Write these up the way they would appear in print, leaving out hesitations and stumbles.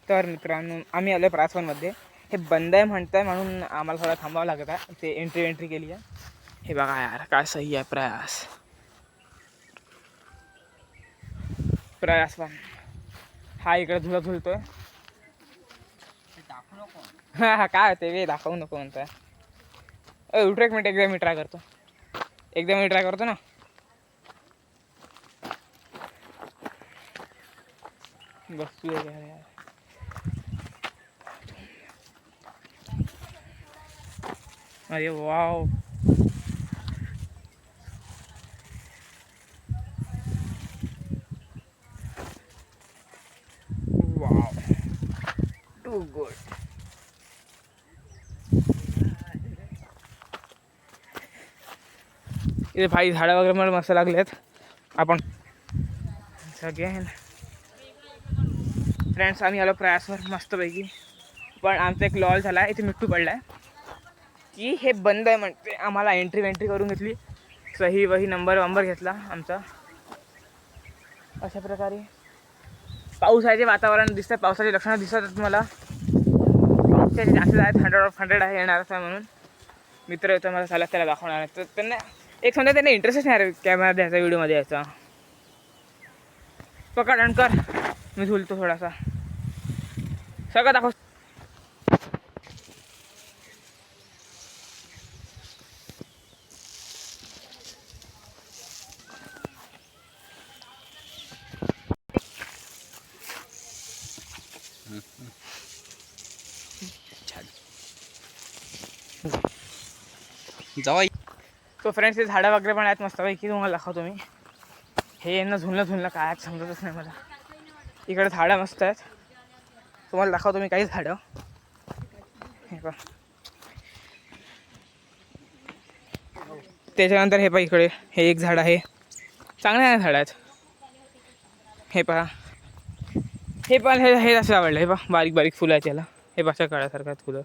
तर मित्रांनो आम्ही आलो प्रासवनमध्ये. हे बंद आहे म्हणताय म्हणून आम्हाला थोडं थांबावं लागत आहे. ते एंट्री केली आहे. हे बघा यार काय सही आहे प्रयासवन. हा इकडे धुळा धुलतोय. हा काय होते वे दाखवू नको म्हणताय. उठू एक मिनिट एकदा मी ट्राय करतो ना. बसू यार. अरे वाव वाव टू गुड. इथे भाई झाडं वगैरे मला मस्त लागलेत. आपण सगळे फ्रेंड्स आम्ही आलो प्रयासवर मस्तपैकी. पण आमचा एक लॉल झाला आहे. इथे मिट्टू पडला आहे की हे बंद आहे म्हणते. आम्हाला एंट्री करून घेतली. सही वही नंबर घेतला आमचा. अशा प्रकारे पावसाचे वातावरण दिसतं. पावसाचे लक्षणं दिसतात मला. पावसाचे चान्सेस आहेत 100% आहे येणार असं म्हणून. मित्र येतो मला चालत त्याला दाखवणार आहे. तर त्यांना एक समजा त्यांना इंटरेस्टच नाही कॅमेरा द्यायचा व्हिडिओमध्ये यायचा. पकड आणि कर. मी झुलतो थोडासा. सगळं दाखव. जावा. तो फ्रेंड्स हे झाडं वगैरे पण आहेत मस्तपैकी. तुम्हाला दाखवतो मी. हे यांना झुलणं काय समजतच नाही मला. इकडे झाडं मस्त आहेत. तुम्हाला दाखवतो मी काही झाडं. हे पहा. त्याच्यानंतर हे पहा इकडे हे एक झाड आहे. चांगले झाड आहेत. हे पहा. हे पण हे असं आवडलं. हे पहा बारीक फुलं आहेत याला. हे पाशा काळ्यासारखं आहेत फुलं.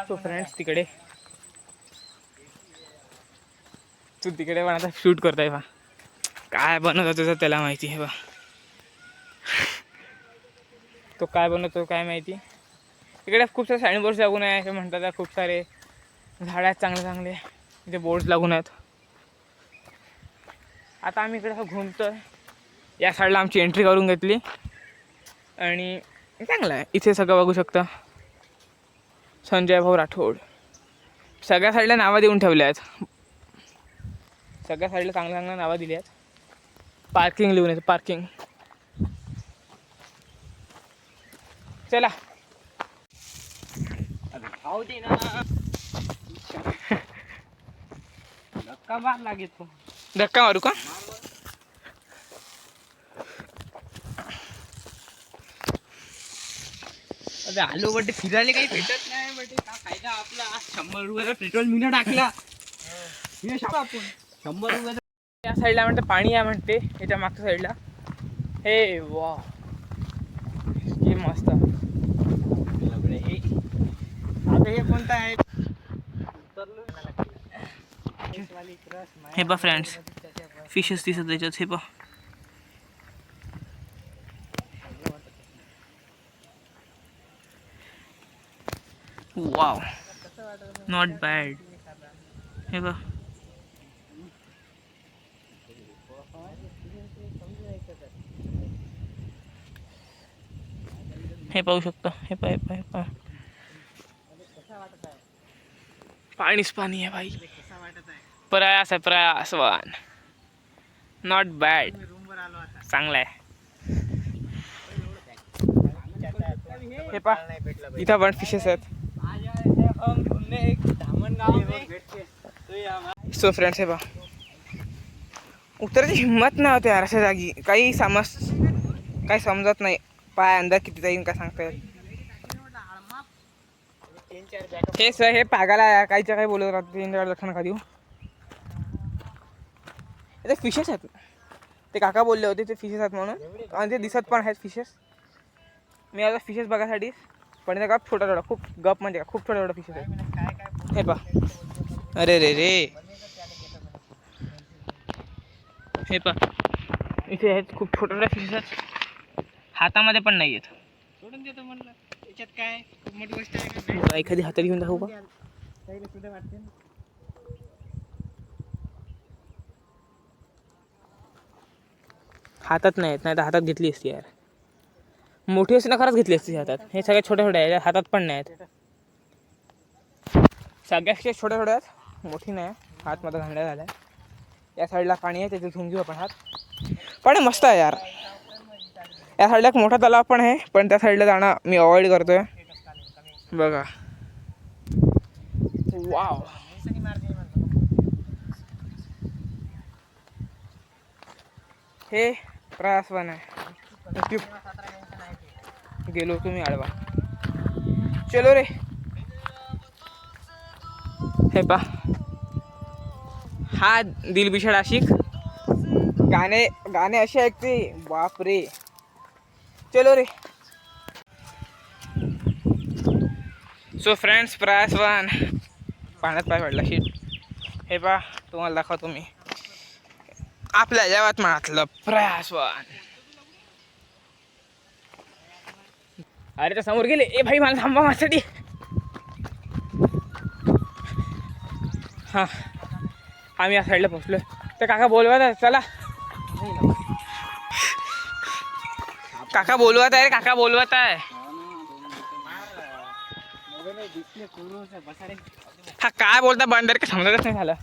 तो फ्रेंड्स तिकडे पण आता शूट करताय बा. काय बनवतो तुझं त्याला माहिती आहे बा. तो काय बनवतो काय माहिती. इकडे खूप सारे साईनबोर्ड्स लागून आहे. हे म्हणतात खूप सारे झाडं आहेत चांगले. इथे बोर्ड्स लागून आहेत. आता आम्ही इकडे असं घुमतोय. या साईडला आमची एंट्री करून घेतली आणि चांगलं आहे. इथे सगळं बघू शकता. संजय भाऊ राठोड. सगळ्या साईडला नावं देऊन ठेवले आहेत. सगळ्या साईडला चांगल्या नावं दिली आहेत. पार्किंग लिहून येतं पार्किंग. चला धक्का मार लागेल तो. धक्का मारू का. आलो बटे फिरायला काही भेटत नाही बटे. का फायदा आपला. 100 रुपयाचा पेट्रोल मीनं टाकला. हे आपण 100 रुपयाचा. या साईडला म्हणते पाणी आहे म्हणते. याच्या मागच्या साईडला. हे वा किती मस्त. आता हे कोणतं आहे. हे पहा फ्रेंड्स फिशेस दिसत त्याच्यात. हे पहा वाव नॉट बॅड. हे पहा हे पाहू शकता. हे पहा पाणीच पाणी आहे भाई. प्रयास आहे प्रयासवान. Not bad. चांगला आहे. हे पहा इथं पण फिशेस आहेत. सो फ्रेंड्स हे पहा उतरायची हिंमत नाही होते यार अशा जागी. काही समजत नाही. पाय अंदर किती जाईन काय सांगता येईल. हे सर हे पागाला काहीच्या काही बोलत राहते. 3-4 लक्षण नका देऊ. ते फिशेस आहेत. ते काका बोलले होते ते फिशेस आहेत म्हणून. आणि ते दिसत पण आहेत फिशेस. मी आता फिशेस बघायसाठी पण ते का छोटा खूप गप म्हणजे खूप छोटा फिशेस आहेत. हे पा, अरे रे रे, हे पा इथे आहेत खूप छोट्या छोट्या फिश आहेत, हातामध्ये पण नाही आहेत. सोडून देतो म्हणलं, त्याच्यात काय खूप मोठी गोष्ट आहे का? बघा, एखादी हातात घेऊन दाखवू का? त्याला सुद्धा वाटते ना. हातात नाहीत, नाही तर हातात घेतली असती यार. मोठी असती ना, खरंच घेतली असती हातात. हे सगळे छोटे छोटे आहेत, हातात पण नाहीत. सगळ्यात छोट्या छोट्या आहेत, मोठी नाही. हात माझा घालण्यात झाला. या साईडला पाणी आहे, त्याचे घेऊन घेऊ आपण हात. पण हे मस्त आहे यार. या साईडला एक मोठा तलाव पण आहे, पण त्या साईडला जाणं मी अवॉइड करतोय. बघा, वाव. हे प्रयासवन आहे. गेलो तुम्ही आडवा. चलो रे. हे पा, हा दिलबिशाड आशिक गाणे गाणे असे ऐकते, बाप रे. चलो रे. सो फ्रेंड्स, प्रयासवन पाण्यात पाय पडला शीट. हे पा, तुम्हाला दाखवतो मी आपल्या यवतमाळातलं प्रयासवन. अरे, तर समोर गेले. ए भाई, मला थांबा माझ्यासाठी. हां, आम्ही या साईडला पोचलोय. तर काका बोलवत आहे, चला. काका बोलवत आहे, काका बोलवत आहे. हा काय बोलता बंदर, का समजतच नाही झालं.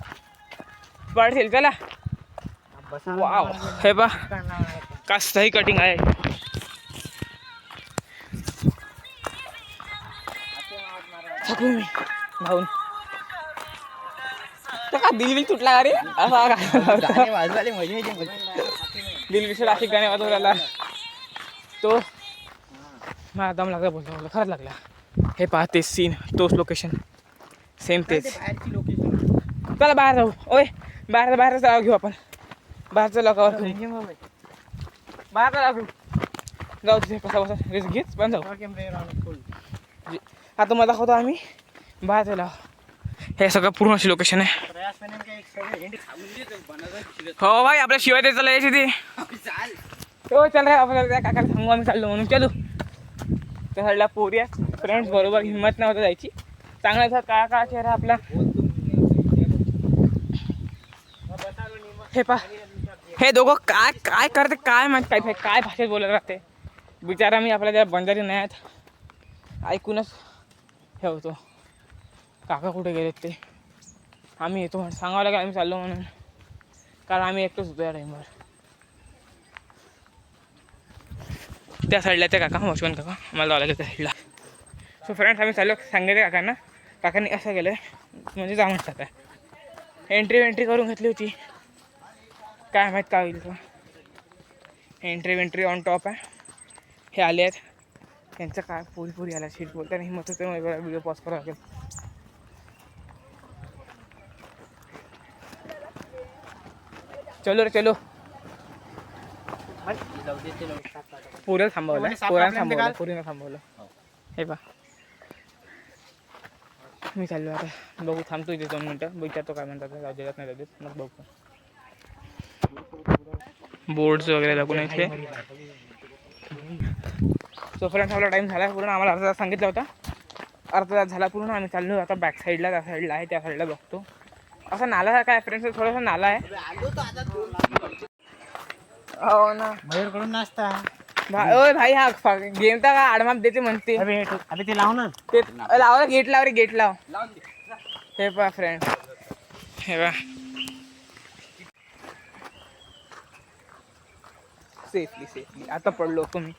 पडशील, चला. वाव, हे बा का सही कटिंग आहे. थकू मी धावून. तर का दिल बी तुटला का रे? गाणे वाजवायला मजा येते. दिल विषय अशी गाणे वाजवून राहिला तो. मला दम लागला, बोलतो मला खरंच लागला. हे पहा, तेच सीन, तोच लोकेशन, सेम तेच. बाहेरची लोकेशन. चला बाहेर जाऊ. ओय, बाहेरचं जाऊ घेऊ आपण. बाहेरचं लोकांवर बाहेरचं लागू जाऊ. तिथे कसा बसा रिस्क घेच पण जाऊ. आता मला दाखवतो आम्ही बाहेरचं लाव. हे सगळं पूर्ण अशी लोकेशन आहे. हो भाई, आपल्या शिवाय ते चालला यायची ती. हो, चल रे, आपल्याला त्या काकाला सांगू आम्ही चाललो म्हणून. चलो. त्या साईडला पोरी आहेत, फ्रेंड्स बरोबर. हिंमत नाही होतं जायची. चांगला दिसत काळा चेहरा आपला. हे पा, हे दोघं काय काय करते काय माहिती, काय भाषेत बोलत राहते बिचारा. मी आपल्या त्या बंजारी नाही आहेत, ऐकूनच हे होतो. काका कुठे गेलेत ते. आम्ही येतो म्हणून सांगावं लागेल आम्ही चाललो म्हणून, कारण आम्ही एकटंच होतो या टाईमवर. त्या साईडला त्या काका, वॉचमॅन काका, मला जावं लागेल त्या साईडला. सो फ्रेंड्स, आम्ही चाललो. सांगितलं काकांना. काकांनी असं केलं म्हणजे जा म्हणतात काय. एंट्री करून घेतली होती, काय माहीत काय होईल. एंट्री ऑन टॉप आहे. हे आले आहेत, त्यांचं काय पुरी आला. शीट बोलताना हिंमत होते, मला व्हिडिओ पॉज करावा लागेल. चलो रे चलो. पुऱ्या थांबवलं, पुरीनं थांबवलं. हे पा, मी चाललो आता. बघू, थांबतो इथे 2 मिनटं. विचारतो काय म्हणतात, जाऊ देत नाही जाऊ देत, मग बघू. बोर्ड्स वगैरे लागून इथे. सो फ्रेंड्स, आपला टाईम झाला पूर्ण. आम्हाला अर्धा तास सांगितला होता, अर्धा तास झाला पूर्ण. आम्ही चाललो आता बॅक साईडला. त्या साईडला आहे, त्या साईडला बघतो. असा नाला काय फ्रेंड्स, थोडासा नाला आहे. हो ना, बाहेरकडून नाश्ता. ओय भाई, हा गेम तर का आडमाप देते म्हणते. अरे ते लाव ना, ते लाव, गेट लाव रे, गेट लाव. हे पा फ्रेंड, हे पा सेफली आता पडलो तुम्ही.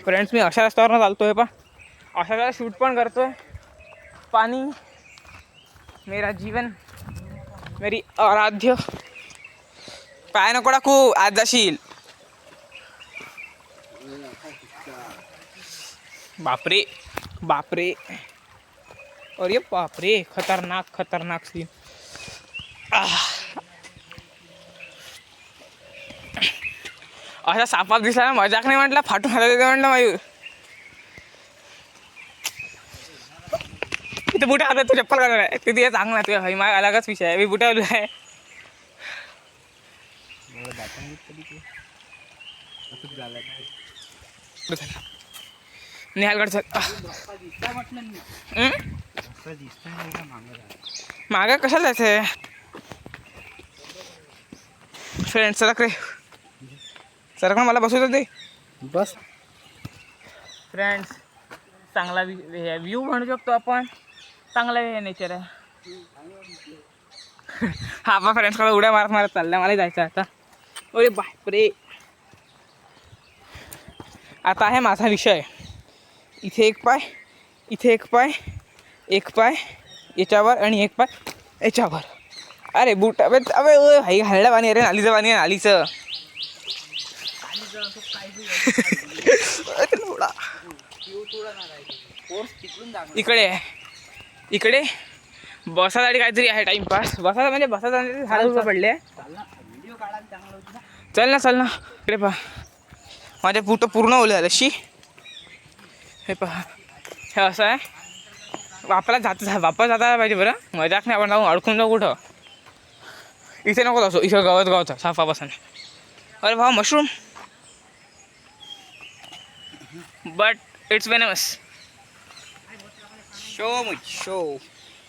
फ्रेंड्स, मी अशा रस्त्यावरनं चालतोय पा, अशा वेळेला शूट पण करतोय. पाणी मेरा जीवन, मेरी आराध्य. पाय नको टाकू, आज जाशील. बापरे बापरे, अरे बापरे, खतरनाक सीन. असा सापाप दिसला ना, मजाक नाही म्हटलं, फाटून हातात येते म्हटलं मयूर. इथे बुटा आला तू चप्पल घालणार आहे तिथे चांगला तुझ्या भाई माझा अलगच विषय आहे मी बुटावलो आहे निहालगड चल मागं कशाला जायचंय फ्रेंड सरक रे सरक ना मला बसवतो ते बस फ्रेंड्स चांगला व्ह्यू म्हणू शकतो आपण चांगला नेचर आहे हा बा फ्रेंड्स मला उड्या मारत मारत चालल्या मला जायचं आता अरे बापरे आता आहे माझा विषय इथे एक पाय इथे एक पाय याच्यावर आणि एक पाय याच्यावर अरे बूट अबे अबे भाई घालड्या पाणी अरे नालीचं पाणी आहे नालीचं इकडे इकडे बसासाठी काहीतरी आहे टाइमपास बसायला म्हणजे बसायला झाड पडले चल ना इकडे पहा माझ्या बूट पूर्ण ओले झालं शी हे पहा हे असं आहे वापस जाता पाहिजे बरं मजाक नाही आपण जाऊन अडकून जाऊ कुठं इथे नको असो इथं गवत साफा बसाने अरे भाऊ mushroom but it's venomous show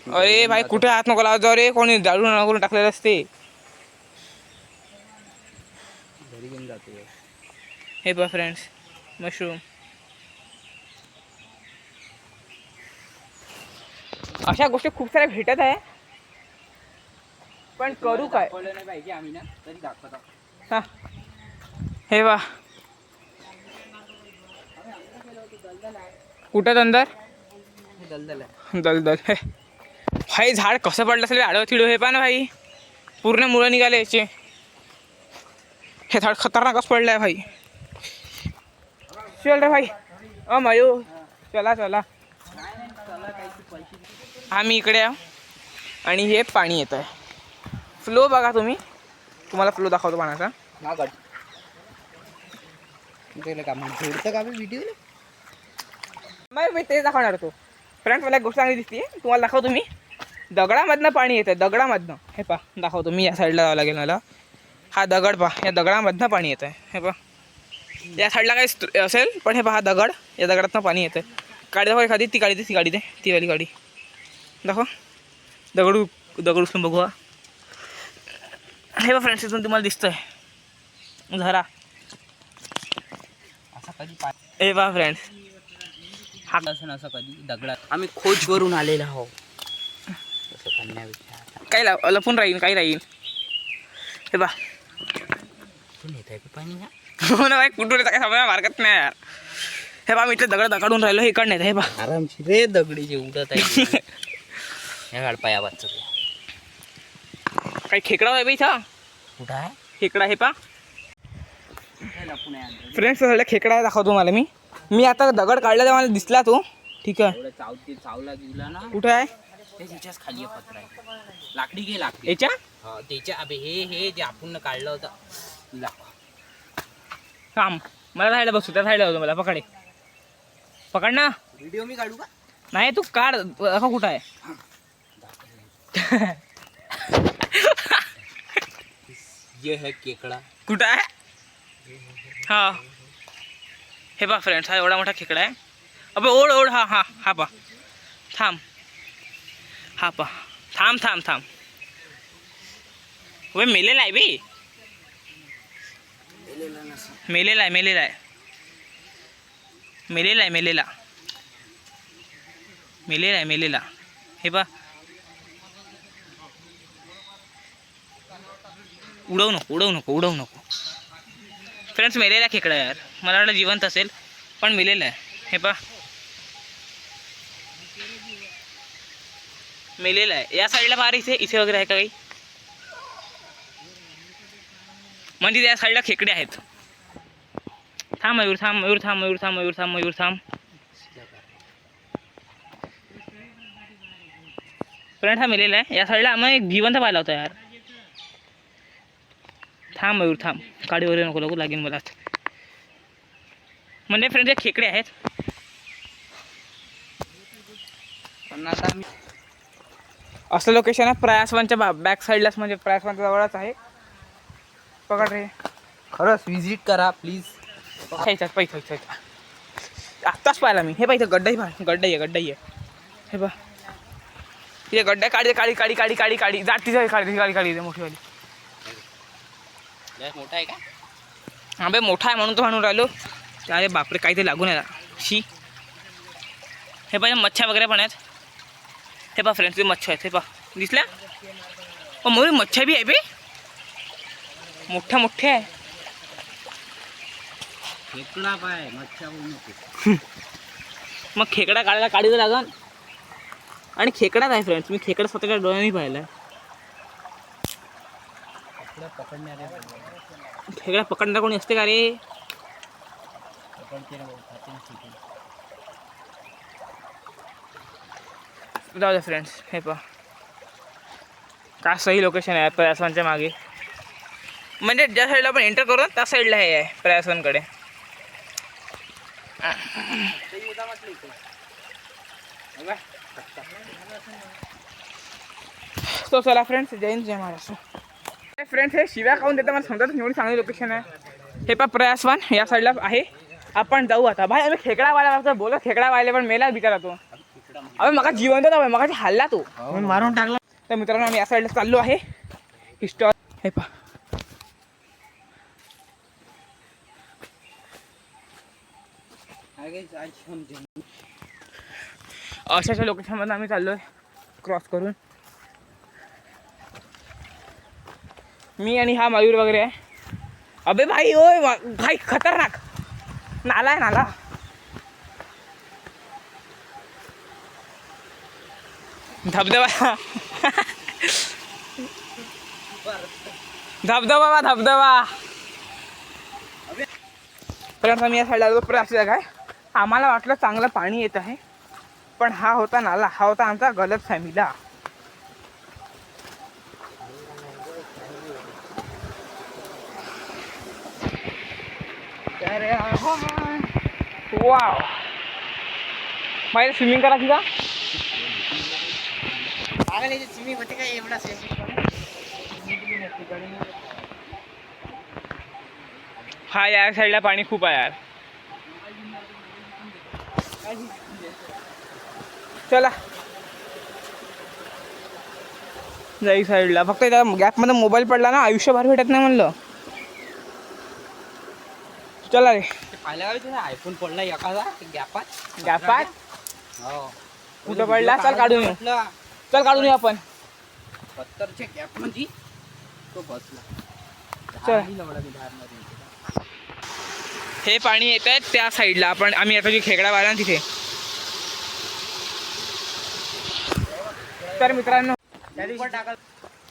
अरे भाई कुठे हात नको लावत जाऊ रे कोणी जाळून करून टाकलेलं असते घरी घेऊन जातो हे बघ फ्रेंड्स मशरूम अशा गोष्टी खूप साऱ्या भेटत आहे पण करू काय नाही पाहिजे आम्ही ना तरी दाखवतो हा हे वा कुठं अंदर दलदल दलदल हे भाई झाड कसं पडलं असेल आडवं तिडवं हे पहा ना भाई पूर्ण मुळं निघाले याचे हे झाड खतरनाकच पडलं आहे भाई चल रे भाई मयू चला आम्ही इकडे आहो आणि हे पाणी येत आहे फ्लो बघा तुम्हाला फ्लो दाखवतो पाण्याचा का मग जोडतं का व्हिडिओ मी तेच दाखवणार होतो फ्रेंड्स मला एक गोष्ट चांगली दिसते तुम्हाला दाखवतो मी दगडामधनं पाणी येतं दगडामधनं हे पा दाखवतो मी या साईडला जावं लागेल मला हा दगड पहा या दगडामधनं पाणी येतं आहे हे पहा या साईडला काही असेल पण हे पहा दगड या दगडातनं पाणी येतं गाडी दाखव एखादी ती गाडी दे ती वाली गाडी दाखव दगड उचलून बघू हे बघ फ्रेंड्स इथून तुम्हाला दिसतंय झरा असा कधी हे बघा फ्रेंड्स हा असं कधी दगडात आम्ही खोज करून आलेलो आहो काही लपून राहील काही राहील हे बा येत आहे पाणी हो ना भाई कुठून येतं काय समजा मार्गात नाही यार हे बा मी इथे दगडाकडून राहिलो हे इकडं नाही हे बा आरामशीर रे दगडी जे उडत आहे हे गाडपाय आवाजचं काही खेकडा आहे बा इथं कुठं आहे खेकडा हे पा फ्रेंड्स सगळ्या खेकडा दाखवतो मला मी आता दगड काढला तेव्हा मला दिसला तो ठीक आहे चावला गेला ना कुठं आहे त्याच्याच खाली पत्र आहे लाकडी घे लाकडी याच्या हा त्याच्या अबे हे जे आपण काढलं होतं काम मला राहायला बसू त्या राहायला होतं मला पकड ना व्हिडिओ मी काढू का नाही तू काढ दाखव कुठं आहे ये है केकडा कुठं आहे हा हे बा फ्रेंड्स हा एवढा मोठा खेकडा आहे अबे ओढ हा पा थांब हा पा थांब वे मेलेला आहे बी मेलेला हे बा उडवू नको फ्रेंड्स मेलेला खेकडा यार मला वाटलं जिवंत असेल पण मेलेला आहे हे पा मेलेला आहे या साईडला बाहेर इथे वगैरे आहे का काही म्हणजे त्या साईडला खेकडे आहेत थांब मयूर थांब फ्रेंड हा मेलेला आहे या साईडला आम्हाला एक जिवंत पाहिला होता यार थांब मयूर गाडी वगैरे नको लागेल मला म्हणजे फ्रेंड खेकडे आहेत पण आता आम्ही असं लोकेशन आहे प्रयासवनच्या बॅक साईडलाच, म्हणजे प्रयासवनच्या जवळच आहे. पकड रे. खरंच व्हिजिट करा प्लीज. ह्याच्यात पैसा आत्ताच पाहिला मी. हे पाहिजे गड्डा आहे. हे बघ तिथे गड्डा काढी जाती काढी मोठीवाली. मोठा आहे का? हा बे मोठा आहे म्हणून तो म्हणून राहिलो. अरे बापरे काही ते लागून आहे शी. हे पाहिजे मच्छ्या वगैरे पण आहेत. हे पहा फ्रेंड्स, ते मच्छ्या आहेत. हे पहा दिसल्या. मोरी मच्छ्या बी आहे बे, मोठ्या आहे. खेकडा पाय मच्छ्या बोलू नको. मग खेकडा काढीचं लागन. आणि खेकडाच आहे फ्रेंड्स, मी खेकडा स्वतःच्या डोळ्यांनी पाहिला. खेकडा पकडणार कोणी असते का रे? जाऊ द्या फ्रेंड्स. हे पहा काय सही लोकेशन आहे प्रयासवनच्या मागे. म्हणजे ज्या साईडला आपण एंटर करू त्या साईडला हे आहे प्रयासवनकडे. तो चला फ्रेंड्स, जय हिंद जय महाराष्ट्र. फ्रेंड्स हे शिव्या खाऊन देतं मला समजत, एवढी चांगली लोकेशन आहे. हे पहा प्रयासवन या साईडला आहे. आपण जाऊ आता. भाई आम्ही खेकडा वायला बोलत, खेकडा वायले पण मेला बिचारा तो. अबे मका जिवंत होता, मका हल्ला तो मारून टाकला. तर मित्रांनो आम्ही या साईडला चाललो आहे. हिस्टॉल हे पहा. अशाच्या लोकेशनमध्ये आम्ही चाललो आहे क्रॉस करून. मी आणि हा मयूर वगैरे आहे. अबे भाई ओय भाई खतरनाक नाला आहे नाला. धबधबा धबधबा. फ्रेंड्स आम्ही या साईडला आलो. अशी जागा आहे. आम्हाला वाटलं चांगलं पाणी येत आहे, पण हा होता नाला. हा होता आमचा गलत फॅमिला. वाव माहिती स्विमिंग करा तुझा. हा या साईडला पाणी खूप आहे यार. चला जाई साईडला. फक्त त्या गॅपमध्ये मोबाईल पडला ना, आयुष्यभर भेटत नाही म्हणलं. चला रे. पाहिलं का तुझा आयफोन पडला एखादा गॅपात. हो कुठं पडला? चल काढून येऊ. चल काढून येऊ आपण. 70च्या गॅप मध्ये तो बसला. हे पाणी येत आहे त्या साईडला. आम्ही आता जी खेकडा वाढला ना तिथे. तर मित्रांनो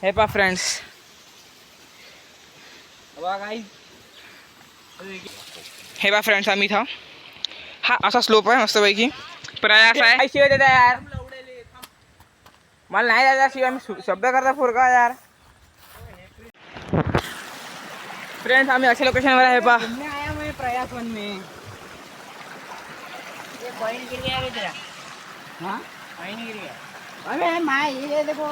हे पहा फ्रेंड्स, हे पहा फ्रेंड्स आम्ही इथं. हा असा स्लोप आहे मस्तपैकी. प्रयास आहे. शिवाय देता यार, मला नाही द्यायचा शिवाय. मी शब्द करता फुरका यार. फ्रेंड्स आम्ही अशा लोकेशनवर आहे. पहा प्रयासवन में ये पॉइंट गिर गया तेरा. हाँ पॉइंट गिर गया. अबे माँ ये देखो